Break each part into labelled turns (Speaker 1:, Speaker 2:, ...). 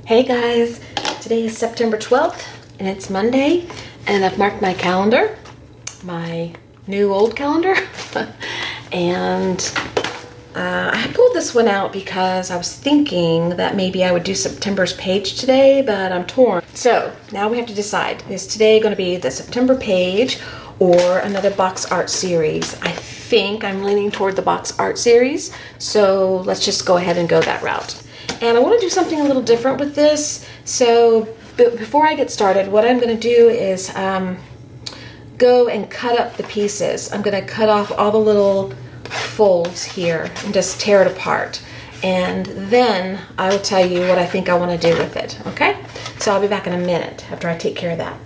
Speaker 1: Hey guys, today is September 12th and it's Monday, and I've marked my calendar, my new old calendar, and I pulled this one out because I was thinking that maybe I would do September's page today, but I'm torn. So now we have to decide, is today going to be the September page or another box art series? I think I'm leaning toward the box art series, so let's just go ahead and go that route. And I want to do something a little different with this. So before I get started, what I'm going to do is go and cut up the pieces. I'm going to cut off all the little folds here and just tear it apart. And then I will tell you what I think I want to do with it. Okay? So I'll be back in a minute after I take care of that.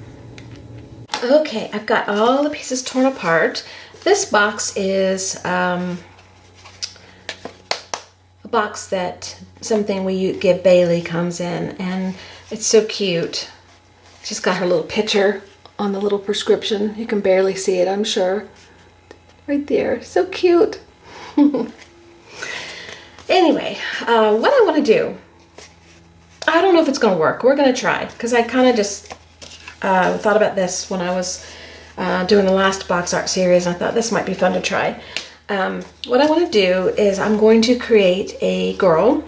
Speaker 1: Okay, I've got all the pieces torn apart. This box is a box that something we give Bailey comes in, and it's so cute. She's got her little picture on the little prescription. You can barely see it, I'm sure. Right there, so cute. Anyway, what I want to do, I don't know if it's going to work. We're going to try, because I kind of just thought about this when I was doing the last box art series. I thought this might be fun to try. What I want to do is I'm going to create a girl,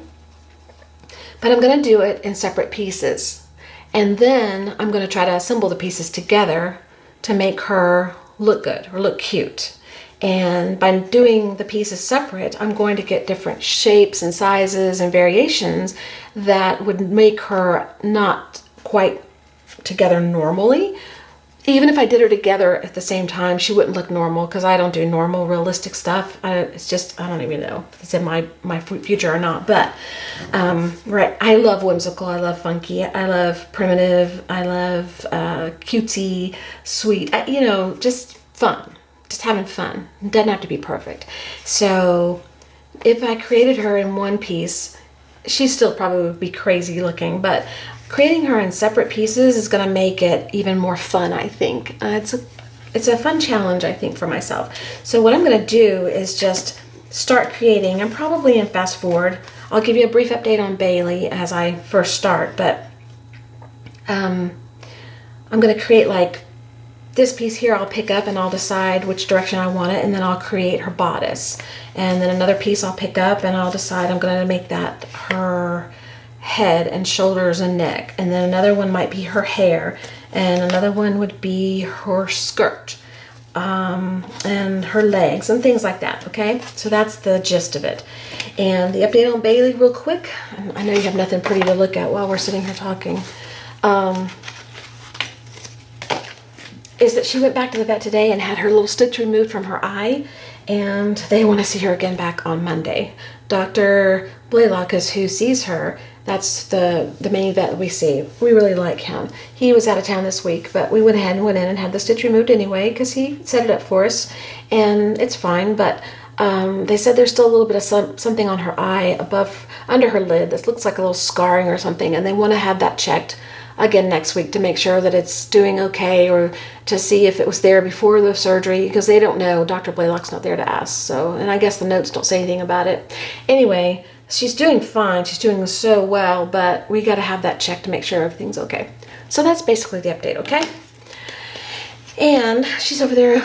Speaker 1: but I'm going to do it in separate pieces. And then I'm going to try to assemble the pieces together to make her look good or look cute. And by doing the pieces separate, I'm going to get different shapes and sizes and variations that would make her not quite together normally. Even if I did her together at the same time, she wouldn't look normal, because I don't do normal, realistic stuff. It's just, I don't even know if it's in my future or not. But, right, I love whimsical, I love funky, I love primitive, I love cutesy, sweet, just fun. Just having fun. It doesn't have to be perfect. So if I created her in one piece, she still probably would be crazy looking, but creating her in separate pieces is going to make it even more fun, I think. It's a fun challenge, I think, for myself. So what I'm going to do is just start creating. I'm probably in fast forward. I'll give you a brief update on Bailey as I first start, but I'm going to create like this piece here. I'll pick up and I'll decide which direction I want it, and then I'll create her bodice. And then another piece I'll pick up and I'll decide I'm going to make that her head and shoulders and neck. And then another one might be her hair, and another one would be her skirt, and her legs and things like that. Okay, so that's the gist of it. And the update on Bailey real quick, I know you have nothing pretty to look at while we're sitting here talking, is that she went back to the vet today and had her little stitch removed from her eye, and they want to see her again back on Monday. Dr. Blaylock is who sees her. That's the main vet that we see. We really like him. He was out of town this week, but we went ahead and went in and had the stitch removed anyway, because he set it up for us, and it's fine. But they said there's still a little bit of something on her eye under her lid that looks like a little scarring or something, and they want to have that checked again next week to make sure that it's doing okay, or to see if it was there before the surgery, because they don't know. Dr. Blaylock's not there to ask. So, and I guess the notes don't say anything about it. Anyway, she's doing fine. She's doing so well, but we got to have that checked to make sure everything's okay. So that's basically the update, okay? And she's over there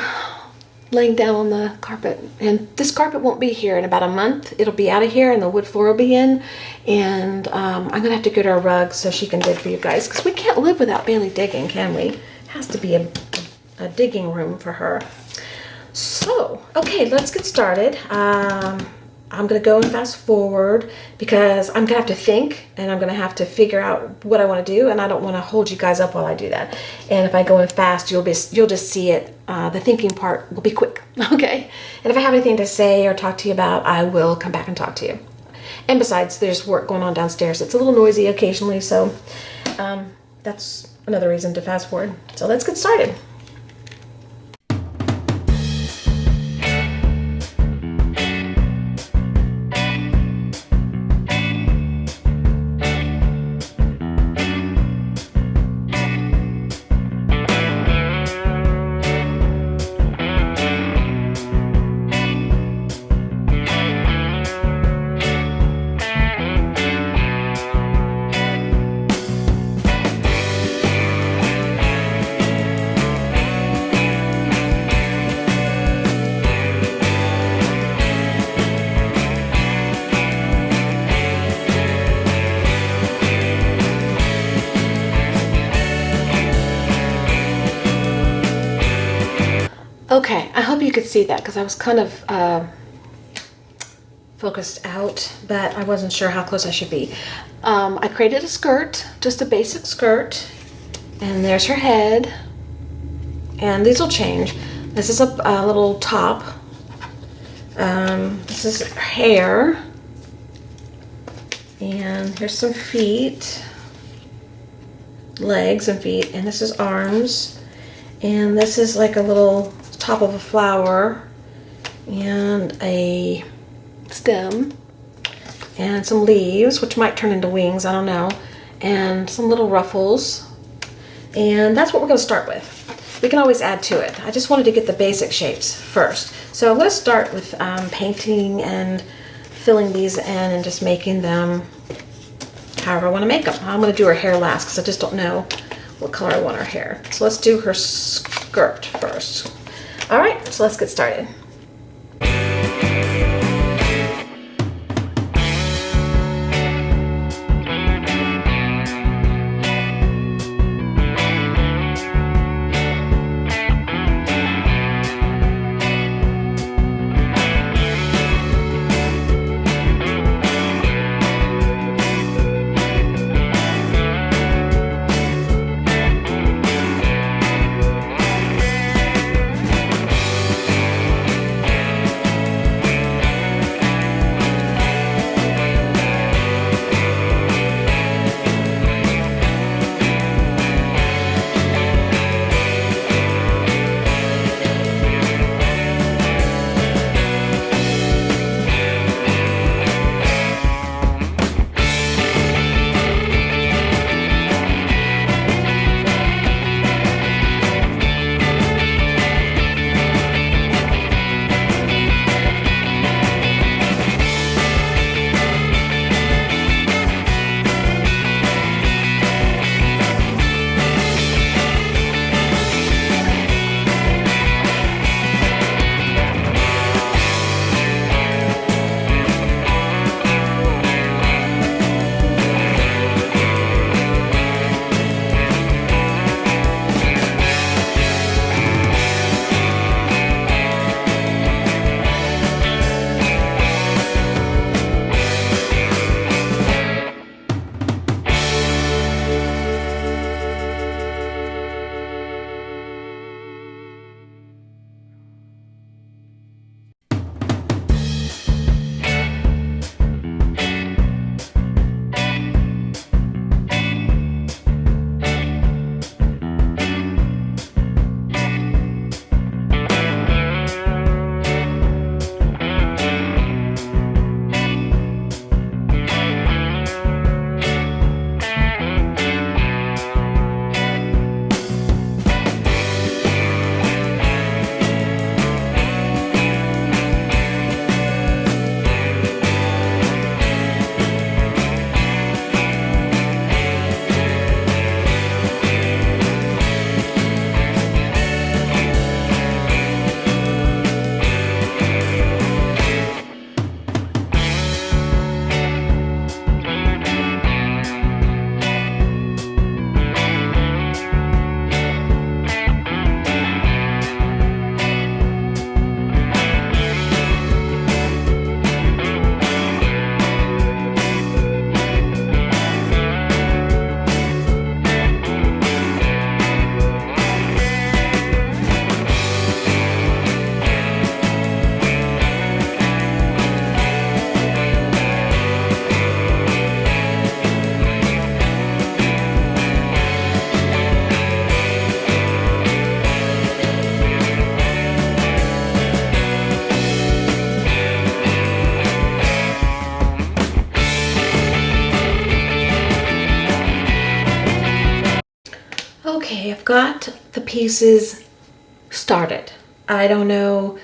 Speaker 1: laying down on the carpet, and this carpet won't be here in about a month. It'll be out of here and the wood floor will be in, and I'm gonna have to get her a rug so she can dig for you guys, because we can't live without Bailey digging, can we? It has to be a digging room for her. So okay, let's get started. I'm gonna go and fast forward, because I'm gonna have to think, and I'm gonna have to figure out what I want to do, and I don't want to hold you guys up while I do that. And if I go in fast, you'll just see it. The thinking part will be quick, okay? And if I have anything to say or talk to you about, I will come back and talk to you. And besides, there's work going on downstairs. It's a little noisy occasionally, so that's another reason to fast forward. So let's get started. Okay, I hope you could see that because I was kind of focused out, but I wasn't sure how close I should be. I created a skirt, just a basic skirt, and there's her head. And these will change. This is a little top. This is her hair. And here's some feet, legs and feet, and this is arms. And this is like a little top of a flower and a stem and some leaves, which might turn into wings, I don't know, and some little ruffles. And that's what we're going to start with. We can always add to it. I just wanted to get the basic shapes first. So I'm going to start with painting and filling these in and just making them however I want to make them. I'm going to do her hair last because I just don't know what color I want her hair. So let's do her skirt first. All right, so let's get started. Okay, I've got the pieces started. I don't know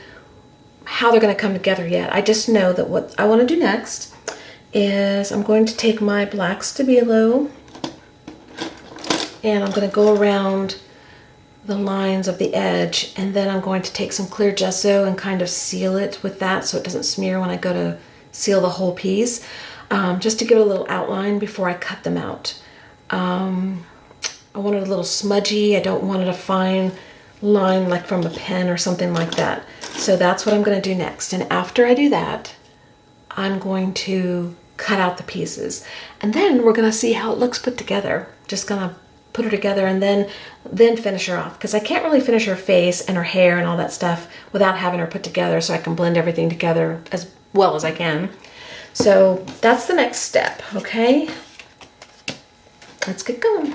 Speaker 1: how they're going to come together yet. I just know that what I want to do next is I'm going to take my black Stabilo and I'm going to go around the lines of the edge, and then I'm going to take some clear gesso and kind of seal it with that so it doesn't smear when I go to seal the whole piece, just to give it a little outline before I cut them out. I want it a little smudgy. I don't want it a fine line like from a pen or something like that. So that's what I'm going to do next. And after I do that, I'm going to cut out the pieces. And then we're going to see how it looks put together. Just going to put her together and then finish her off. Because I can't really finish her face and her hair and all that stuff without having her put together, so I can blend everything together as well as I can. So that's the next step, okay? Let's get going.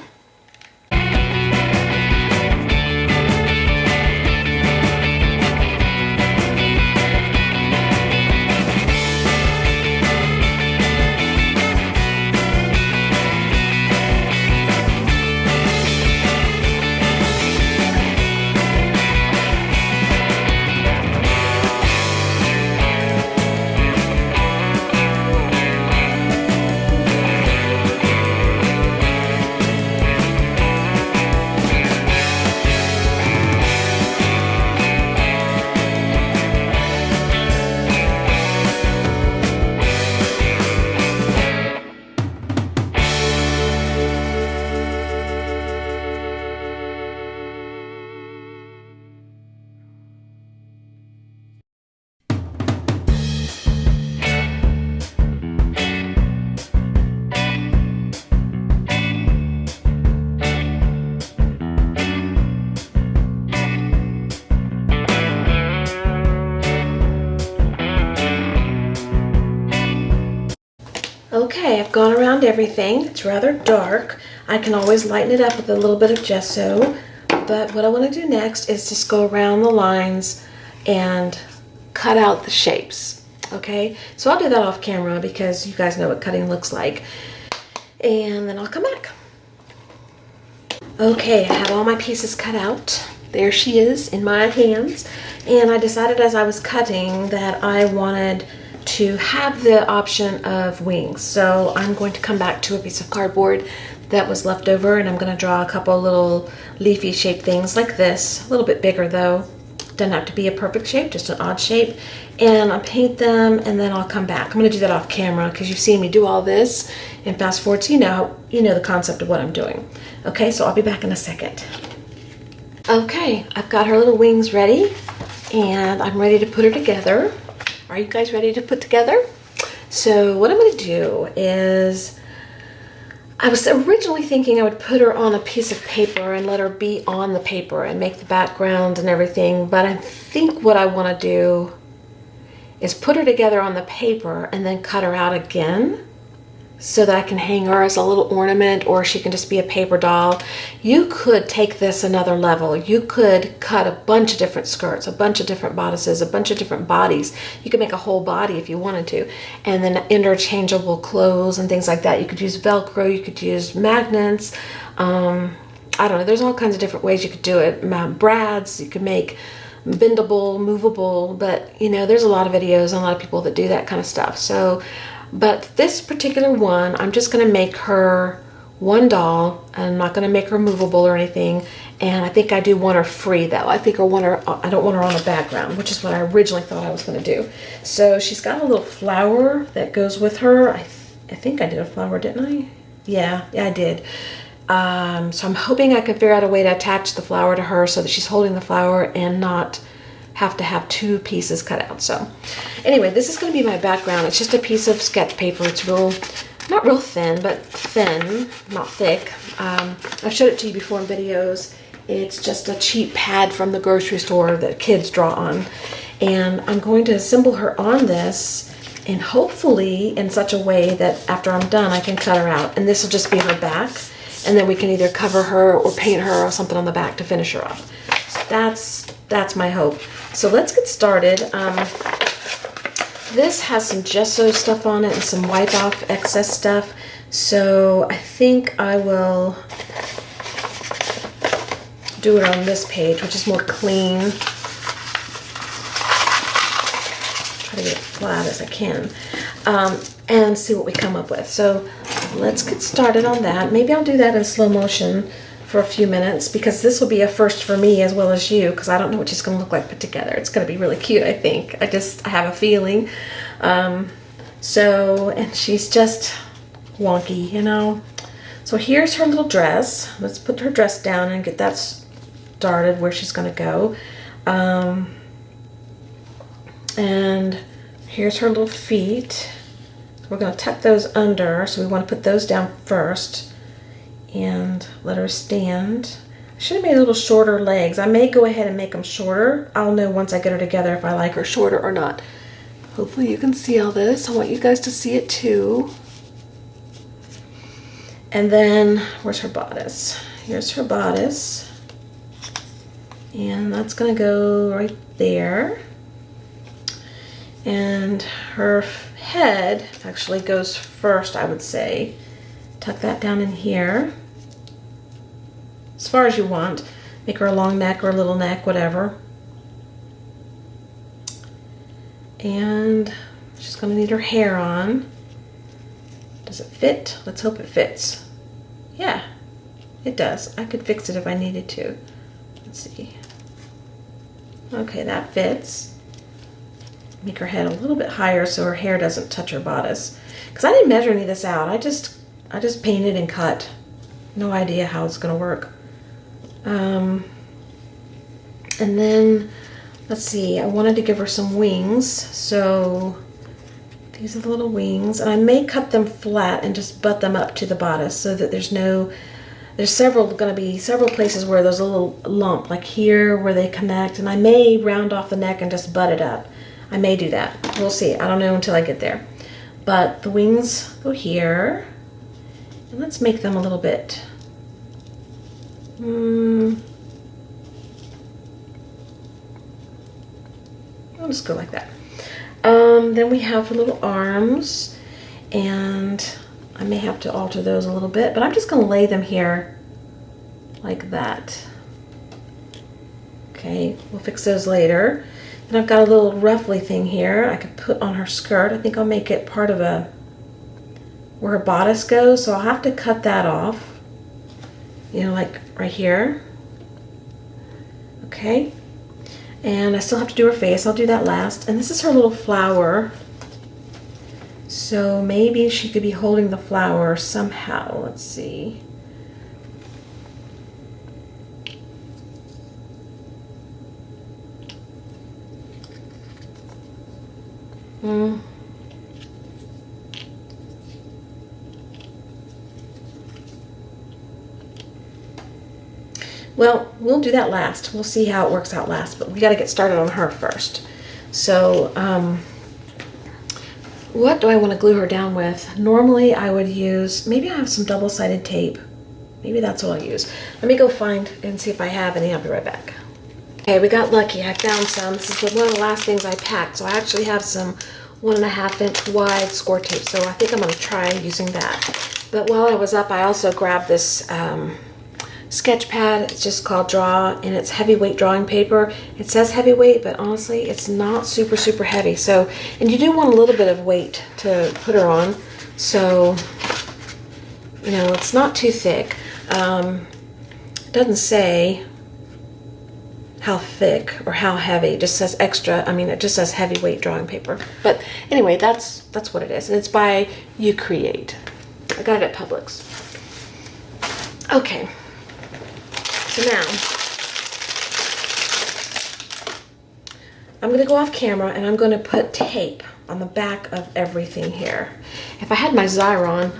Speaker 1: Okay, I've gone around everything. It's rather dark. I can always lighten it up with a little bit of gesso, but what I want to do next is just go around the lines and cut out the shapes. Okay, so I'll do that off camera because you guys know what cutting looks like, and then I'll come back. Okay, I have all my pieces cut out. There she is in my hands, and I decided as I was cutting that I wanted to have the option of wings. So I'm going to come back to a piece of cardboard that was left over, and I'm going to draw a couple little leafy shaped things like this. A little bit bigger though. Doesn't have to be a perfect shape, just an odd shape. And I'll paint them, and then I'll come back. I'm going to do that off camera because you've seen me do all this and fast forward, so you know the concept of what I'm doing. Okay, so I'll be back in a second. Okay, I've got her little wings ready, and I'm ready to put her together. Are you guys ready to put together? So what I'm going to do is, I was originally thinking I would put her on a piece of paper and let her be on the paper and make the background and everything, but I think what I want to do is put her together on the paper and then cut her out again so that I can hang her as a little ornament, or she can just be a paper doll. You could take this another level. You could cut a bunch of different skirts, a bunch of different bodices, a bunch of different bodies. You could make a whole body if you wanted to, and then interchangeable clothes and things like that. You could use Velcro, you could use magnets. I don't know, there's all kinds of different ways you could do it. Brads, you could make bendable, movable, but there's a lot of videos and a lot of people that do that kind of stuff. So, but this particular one, I'm just going to make her one doll. I'm not going to make her movable or anything. And I think I do want her free though. I don't want her on a background, which is what I originally thought I was going to do. So she's got a little flower that goes with her. I think I did a flower, didn't I? Yeah, I did. So I'm hoping I can figure out a way to attach the flower to her so that she's holding the flower and not have to have two pieces cut out. So anyway, this is going to be my background. It's just a piece of sketch paper. It's not real thin, but thin, not thick. I've showed it to you before in videos. It's just a cheap pad from the grocery store that kids draw on. And I'm going to assemble her on this, and hopefully in such a way that after I'm done, I can cut her out. And this will just be her back. And then we can either cover her or paint her or something on the back to finish her off. So that's my hope. So let's get started. This has some gesso stuff on it and some wipe off excess stuff. So I think I will do it on this page, which is more clean. Try to get it flat as I can. And see what we come up with. So let's get started on that. Maybe I'll do that in slow motion for a few minutes, because this will be a first for me as well as you, because I don't know what she's going to look like put together. It's going to be really cute, I think. I have a feeling. And she's just wonky, So here's her little dress. Let's put her dress down and get that started where she's gonna go. And here's her little feet. We're gonna tuck those under, so we wanna put those down first and let her stand. I should have made a little shorter legs. I may go ahead and make them shorter. I'll know once I get her together if I like her shorter or not. Hopefully you can see all this. I want you guys to see it too. And then, where's her bodice? Here's her bodice. And that's gonna go right there. And her head actually goes first, I would say. Tuck that down in here. As far as you want. Make her a long neck or a little neck, whatever. And she's gonna need her hair on. Does it fit? Let's hope it fits. Yeah, it does. I could fix it if I needed to. Let's see. Okay, that fits. Make her head a little bit higher so her hair doesn't touch her bodice. Because I didn't measure any of this out. I just painted and cut. No idea how it's gonna work. And then, let's see, I wanted to give her some wings. So these are the little wings. And I may cut them flat and just butt them up to the bodice so that there's gonna be several places where there's a little lump, like here where they connect. And I may round off the neck and just butt it up. I may do that. We'll see. I don't know until I get there. But the wings go here. And let's make them a little bit. I'll just go like that. Then we have her little arms. And I may have to alter those a little bit. But I'm just going to lay them here like that. Okay, we'll fix those later. And I've got a little ruffly thing here I could put on her skirt. I think I'll make it part of where her bodice goes. So I'll have to cut that off. You know, like right here. Okay. And I still have to do her face. I'll do that last. And this is her little flower. So maybe she could be holding the flower somehow. Let's see. Well, we'll do that last. We'll see how it works out last, but we got to get started on her first. So, what do I want to glue her down with? Normally I would use, maybe I have some double-sided tape. Maybe that's what I'll use. Let me go find and see if I have any. I'll be right back. Okay, we got lucky. I found some. This is one of the last things I packed. So I actually have some 1.5 inch wide score tape. So I think I'm going to try using that. But while I was up, I also grabbed this sketch pad. It's just called Draw, and it's heavyweight drawing paper. It says heavyweight, but honestly it's not super heavy. So, and you do want a little bit of weight to put her on, so you know, it's not too thick. It doesn't say how thick or how heavy. It just says extra. I mean, it just says heavyweight drawing paper. But anyway, that's what it is, and it's by You Create. I got it at Publix. Okay. So now, I'm going to go off camera and I'm going to put tape on the back of everything here. If I had my Xyron,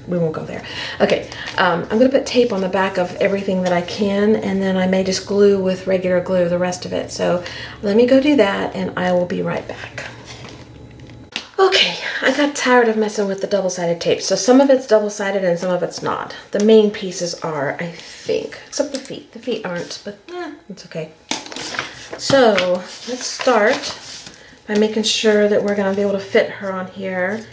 Speaker 1: we won't go there. Okay, I'm going to put tape on the back of everything that I can, and then I may just glue with regular glue the rest of it. So let me go do that and I will be right back. Okay, I got tired of messing with the double-sided tape. So some of it's double-sided and some of it's not. The main pieces are, I think, except the feet. The feet aren't, but it's okay. So let's start by making sure that we're going to be able to fit her on here.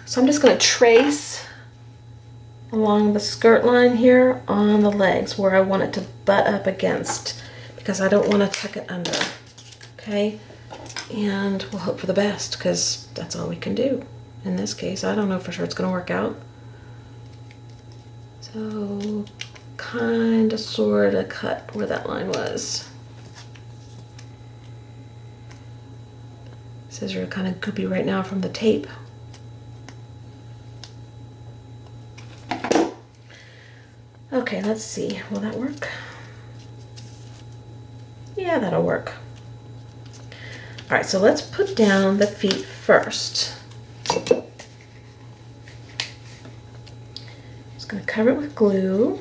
Speaker 1: So I'm just going to trace along the skirt line here on the legs where I want it to butt up against, because I don't want to tuck it under. Okay, and we'll hope for the best, because that's all we can do in this case. I don't know for sure it's going to work out. So kind of sort of cut where that line was. So Scissors are kind of goopy right now from the tape. Okay, let's see. Will that work? Yeah, that'll work. All right, so let's put down the feet first. Just gonna cover it with glue.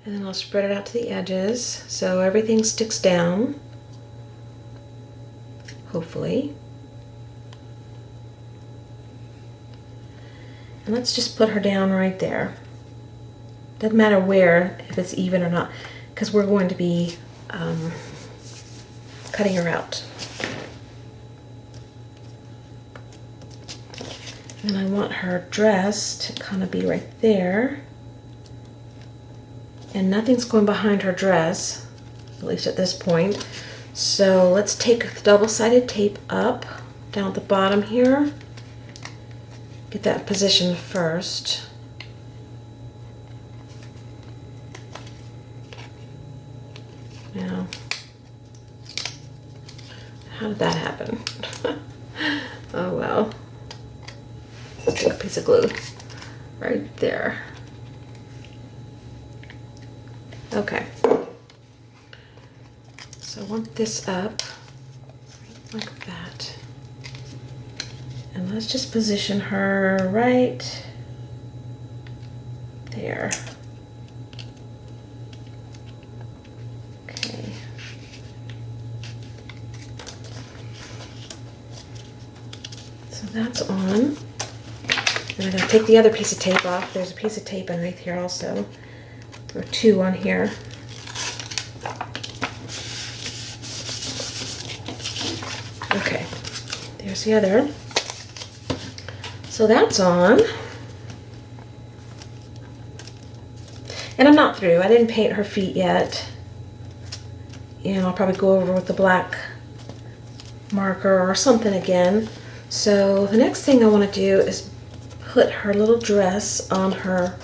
Speaker 1: And then I'll spread it out to the edges so everything sticks down, hopefully. And let's just put her down right there. Doesn't matter where, if it's even or not, because we're going to be cutting her out. And I want her dress to kind of be right there. And nothing's going behind her dress, at least at this point. So let's take the double-sided tape up, down at the bottom here. Get that positioned first. Now, how did that happen? Oh well. Let's take a piece of glue right there. Okay, so I want this up like that. And let's just position her right there. Okay. So that's on. And I'm going to take the other piece of tape off. There's a piece of tape underneath here also. Or two on here. Okay, there's the other. So that's on. And I'm not through. I didn't paint her feet yet. And I'll probably go over with the black marker or something again. So the next thing I want to do is put her little dress on her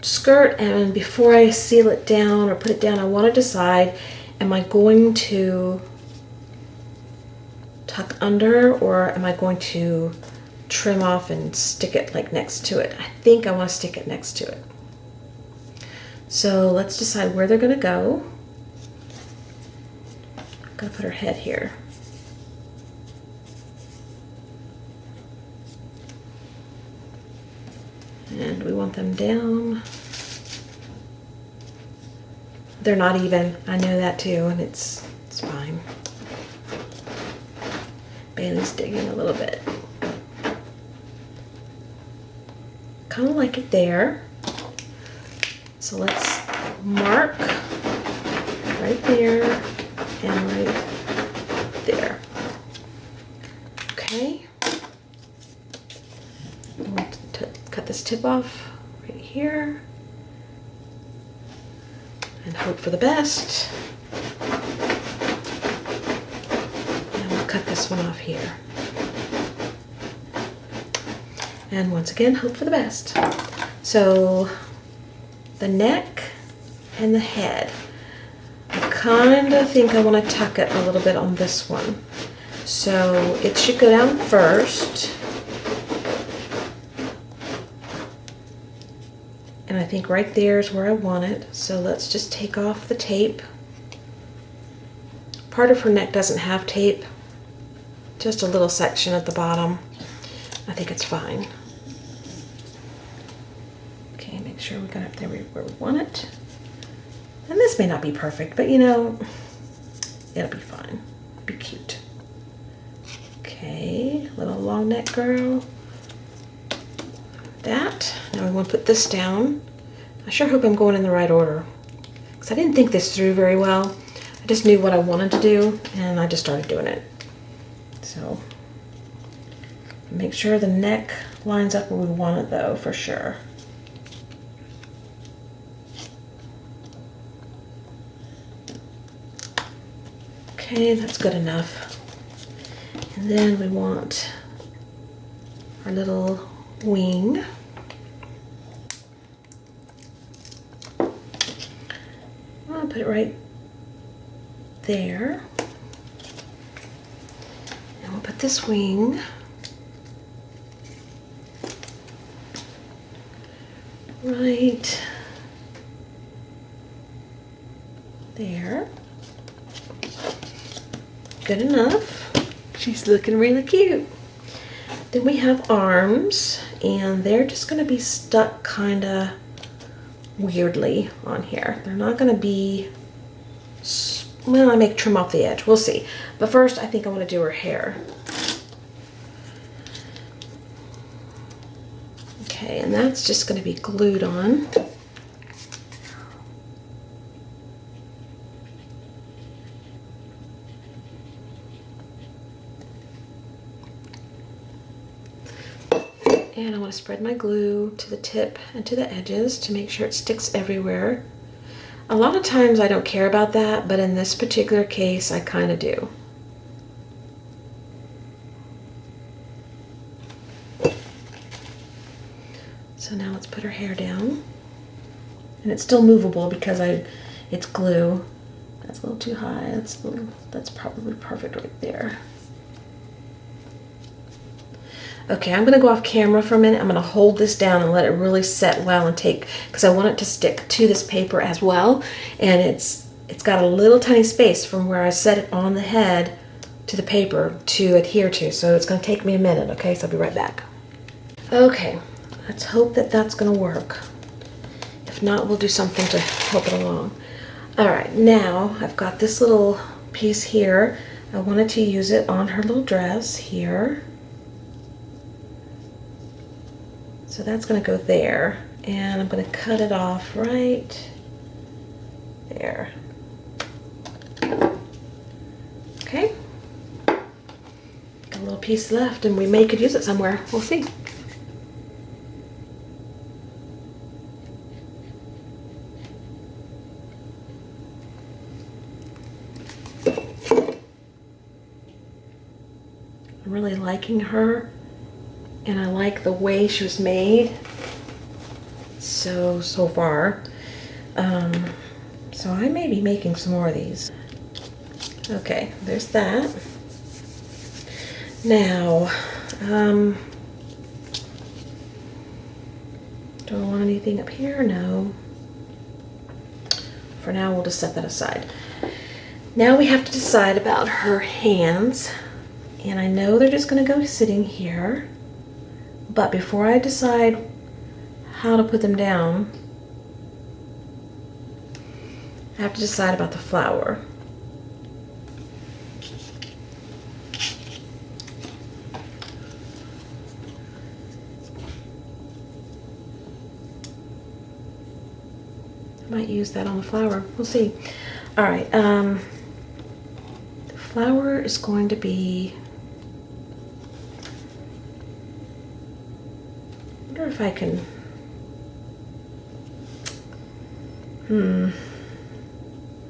Speaker 1: skirt, and before I seal it down or put it down, I want to decide, am I going to tuck under or am I going to trim off and stick it like next to it? I think I want to stick it next to it. So let's decide where they're going to go. I'm going to put her head here. And we want them down. They're not even. I know that too, and it's fine. Bailey's digging a little bit. Kind of like it there. So let's mark right there and right there. Okay. I want to cut this tip off right here and hope for the best. And we'll cut this one off here. And once again, hope for the best. So the neck and the head, I kind of think I want to tuck it a little bit on this one. So it should go down first. And I think right there is where I want it. So let's just take off the tape. Part of her neck doesn't have tape, just a little section at the bottom. I think it's fine. Okay, make sure we got it there where we want it. And this may not be perfect, but you know, it'll be fine. It'll be cute. Okay, little long neck girl. That. Now we want to put this down. I sure hope I'm going in the right order, because I didn't think this through very well. I just knew what I wanted to do, and I just started doing it. So make sure the neck lines up where we want it, though, for sure. Okay, that's good enough. And then we want our little wing. put it right there. And we'll put this wing right there. Good enough. She's looking really cute. Then we have arms, and they're just going to be stuck kind of weirdly on here. They're not going to be, well, I may trim off the edge. We'll see. But first, I think I want to do her hair. Okay, and that's just going to be glued on. And I want to spread my glue to the tip and to the edges to make sure it sticks everywhere. A lot of times I don't care about that, but in this particular case, I kind of do. So now let's put her hair down. And it's still movable because it's glue. That's a little too high. That's probably perfect right there. Okay, I'm gonna go off camera for a minute. I'm gonna hold this down and let it really set well and take, because I want it to stick to this paper as well. And it's got a little tiny space from where I set it on the head to the paper to adhere to. So it's gonna take me a minute, okay? So I'll be right back. Okay, let's hope that that's gonna work. If not, we'll do something to help it along. All right, now I've got this little piece here. I wanted to use it on her little dress here. So that's going to go there, and I'm going to cut it off right there. Okay. Got a little piece left, and we may could use it somewhere. We'll see. I'm really liking her. And I like the way she was made so far. So I may be making some more of these. Okay, there's that. Now, do I want anything up here? No. For now, we'll just set that aside. Now we have to decide about her hands. And I know they're just gonna go sitting here. But before I decide how to put them down, I have to decide about the flower. I might use that on the flower. We'll see. All right. The flower is going to be, I wonder if I can,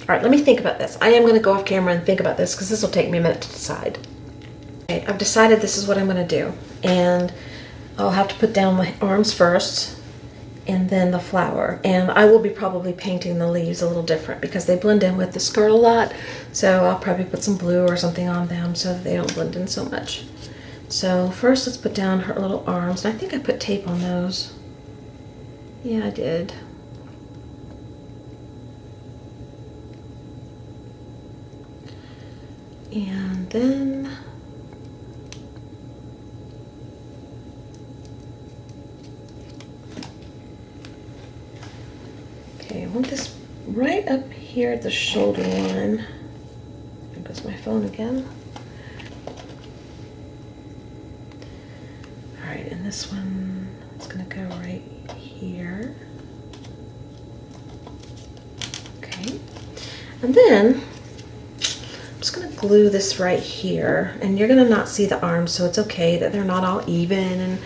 Speaker 1: All right, let me think about this. I am going to go off camera and think about this because this will take me a minute to decide. Okay, I've decided this is what I'm going to do. And I'll have to put down my arms first and then the flower. And I will be probably painting the leaves a little different because they blend in with the skirt a lot. So I'll probably put some blue or something on them so that they don't blend in so much. So first let's put down her little arms. And I think I put tape on those. Yeah, I did. And then okay, I want this right up here at the shoulder line. There goes my phone again. All right, and this one is going to go right here. Okay, and then I'm just going to glue this right here, and you're going to not see the arms, so it's okay that they're not all even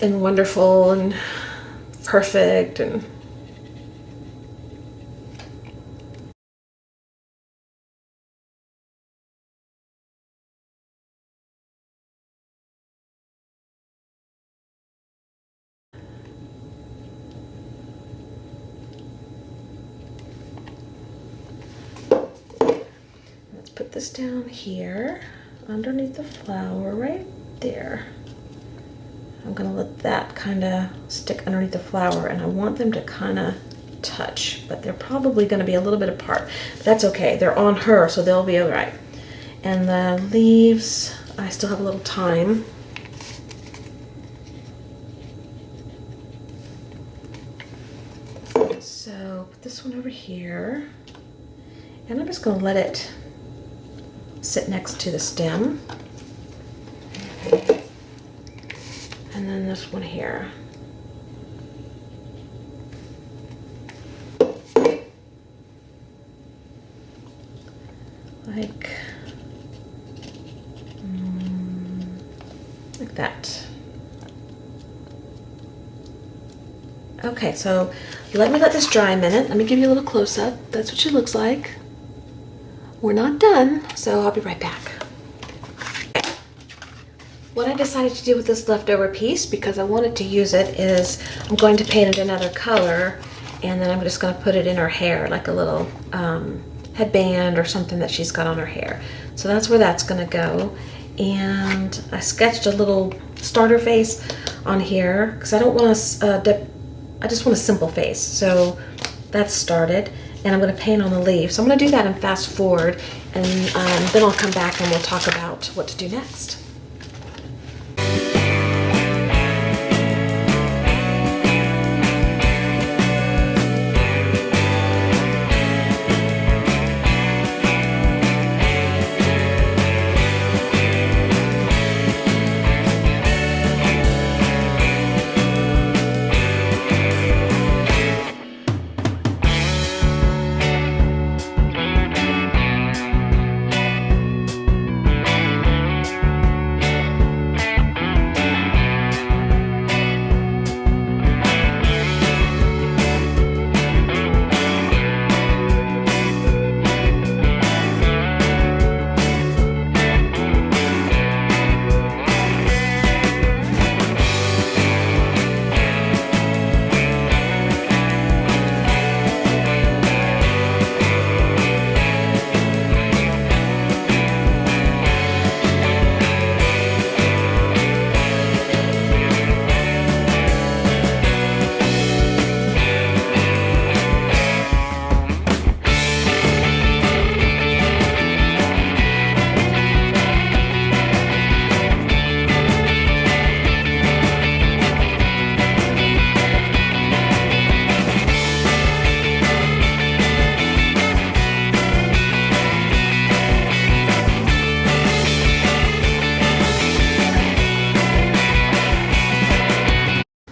Speaker 1: and wonderful and perfect and put this down here underneath the flower right there. I'm gonna let that kind of stick underneath the flower, and I want them to kind of touch, but they're probably gonna be a little bit apart. But that's okay, they're on her, so they'll be all right. And the leaves, I still have a little time. So put this one over here, and I'm just gonna let it sit next to the stem. And then this one here. Like that. Okay, so let this dry a minute. Let me give you a little close-up. That's what she looks like. We're not done, so I'll be right back. What I decided to do with this leftover piece, because I wanted to use it, is I'm going to paint it another color, and then I'm just going to put it in her hair, like a little headband or something that she's got on her hair. So that's where that's going to go. And I sketched a little starter face on here because I don't want to, I just want a simple face. So that's started, and I'm going to paint on the leaf. So I'm going to do that and fast forward, and then I'll come back and we'll talk about what to do next.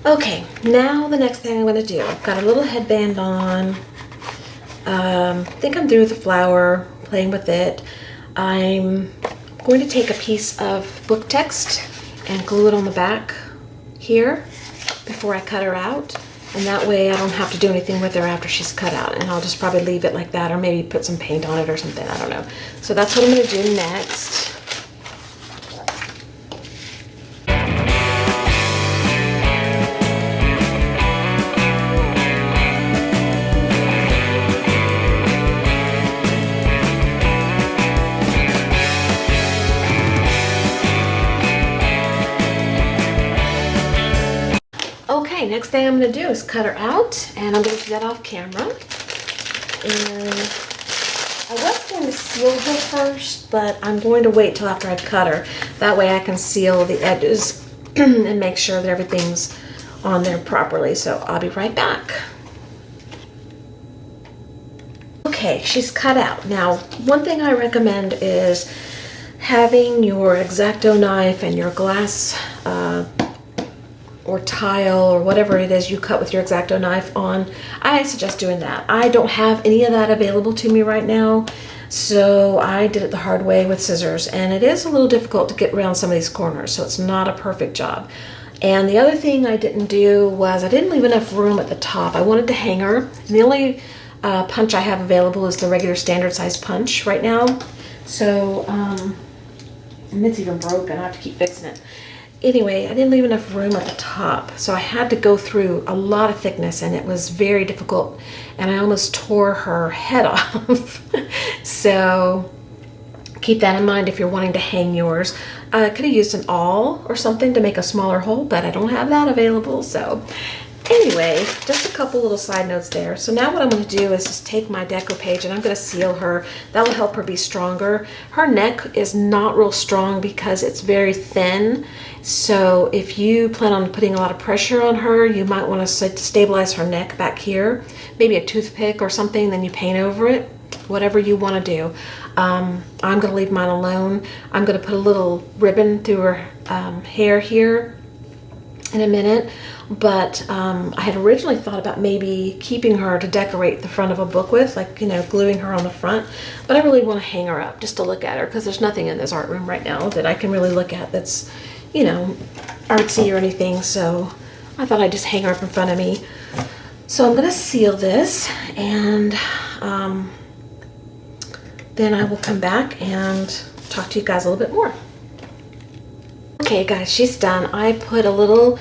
Speaker 1: Okay, now the next thing I'm going to do, I've got a little headband on. I think I'm through with the flower, playing with it. I'm going to take a piece of book text and glue it on the back here before I cut her out. And that way I don't have to do anything with her after she's cut out. And I'll just probably leave it like that, or maybe put some paint on it or something, I don't know. So that's what I'm going to do next. Okay, next thing I'm going to do is cut her out, and I'm going to do that off camera. And I was going to seal her first, but I'm going to wait till after I cut her. That way I can seal the edges and make sure that everything's on there properly. So I'll be right back. Okay, she's cut out. Now, one thing I recommend is having your X-Acto knife and your glass or tile or whatever it is you cut with your X-Acto knife on. I suggest doing that. I don't have any of that available to me right now, so I did it the hard way with scissors, and it is a little difficult to get around some of these corners, so it's not a perfect job. And the other thing I didn't do was I didn't leave enough room at the top. I wanted to hang her, and the only punch I have available is the regular standard size punch right now. So, and it's even broken. I have to keep fixing it. Anyway, I didn't leave enough room at the top, so I had to go through a lot of thickness, and it was very difficult, and I almost tore her head off. So keep that in mind if you're wanting to hang yours. I could have used an awl or something to make a smaller hole, but I don't have that available. So anyway, just a couple little side notes there. So now what I'm going to do is just take my deco page and I'm going to seal her. That will help her be stronger. Her neck is not real strong because it's very thin. So if you plan on putting a lot of pressure on her, you might want to stabilize her neck back here. Maybe a toothpick or something, then you paint over it. Whatever you want to do. I'm going to leave mine alone. I'm going to put a little ribbon through her hair here in a minute. But I had originally thought about maybe keeping her to decorate the front of a book with, like, you know, gluing her on the front. But I really want to hang her up just to look at her because there's nothing in this art room right now that I can really look at that's, you know, artsy or anything. So I thought I'd just hang her up in front of me. So I'm going to seal this and then I will come back and talk to you guys a little bit more. Okay guys, she's done. I put a little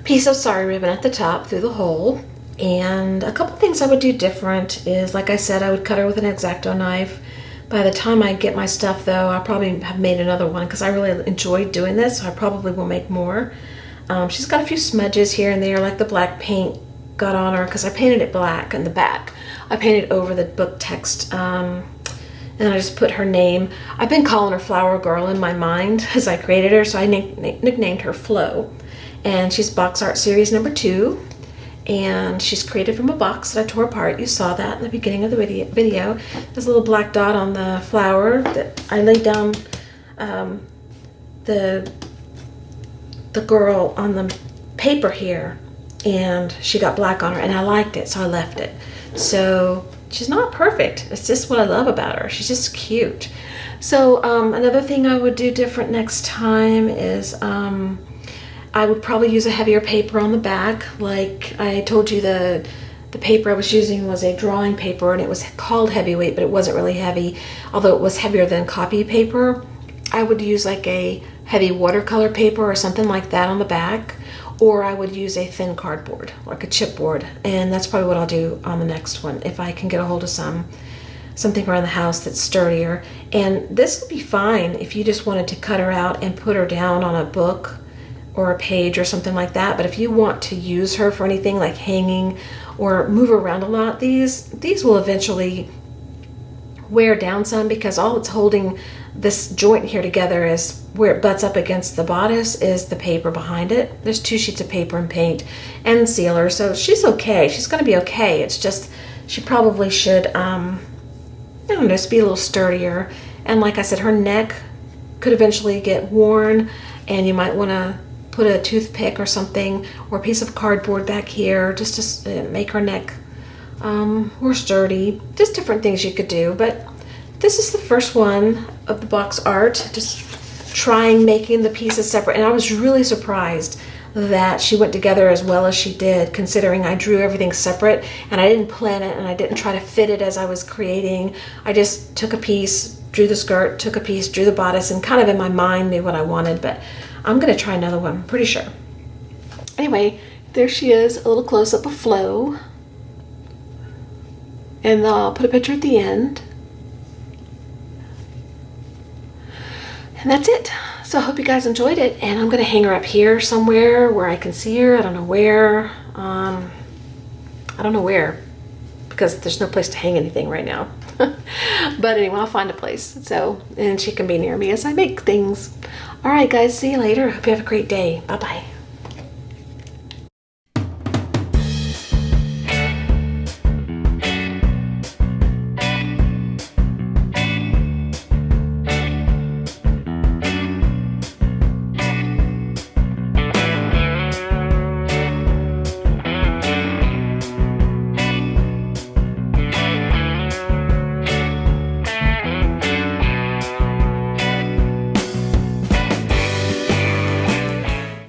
Speaker 1: piece of sari ribbon at the top through the hole, and a couple things I would do different is, like I said, I would cut her with an X-Acto knife. By the time I get my stuff though, I'll probably have made another one because I really enjoyed doing this, so I probably will make more. She's got a few smudges here and there, like the black paint got on her because I painted it black in the back. I painted over the book text. And I just put her name. I've been calling her Flower Girl in my mind as I created her, so I nicknamed her Flo. And she's box art series number 2. And she's created from a box that I tore apart. You saw that in the beginning of the video. There's a little black dot on the flower that I laid down the girl on the paper here. And she got black on her, and I liked it, so I left it. So she's not perfect. It's just what I love about her. She's just cute. So another thing I would do different next time is I would probably use a heavier paper on the back. Like I told you, the paper I was using was a drawing paper, and it was called heavyweight, but it wasn't really heavy, although it was heavier than copy paper. I would use like a heavy watercolor paper or something like that on the back. Or I would use a thin cardboard, like a chipboard, and that's probably what I'll do on the next one if I can get a hold of something around the house that's sturdier. And this would be fine if you just wanted to cut her out and put her down on a book or a page or something like that. But if you want to use her for anything like hanging or move around a lot, these will eventually wear down some because all it's holding this joint here together is where it butts up against the bodice is the paper behind it. There's 2 sheets of paper and paint and sealer, so she's okay. She's going to be okay. It's just she probably should, I don't know, just be a little sturdier. And like I said, her neck could eventually get worn, and you might want to put a toothpick or something or a piece of cardboard back here just to make her neck more sturdy. Just different things you could do, but this is the first one of the box art, just trying making the pieces separate. And I was really surprised that she went together as well as she did, considering I drew everything separate and I didn't plan it and I didn't try to fit it as I was creating. I just took a piece, drew the skirt, took a piece, drew the bodice, and kind of in my mind knew what I wanted. But I'm going to try another one, I'm pretty sure. Anyway, there she is, a little close-up of Flo. And I'll put a picture at the end. And that's it. So I hope you guys enjoyed it, and I'm going to hang her up here somewhere where I can see her. I don't know where. Because there's no place to hang anything right now. But anyway, I'll find a place. So, and she can be near me as I make things. All right, guys. See you later. Hope you have a great day. Bye-bye.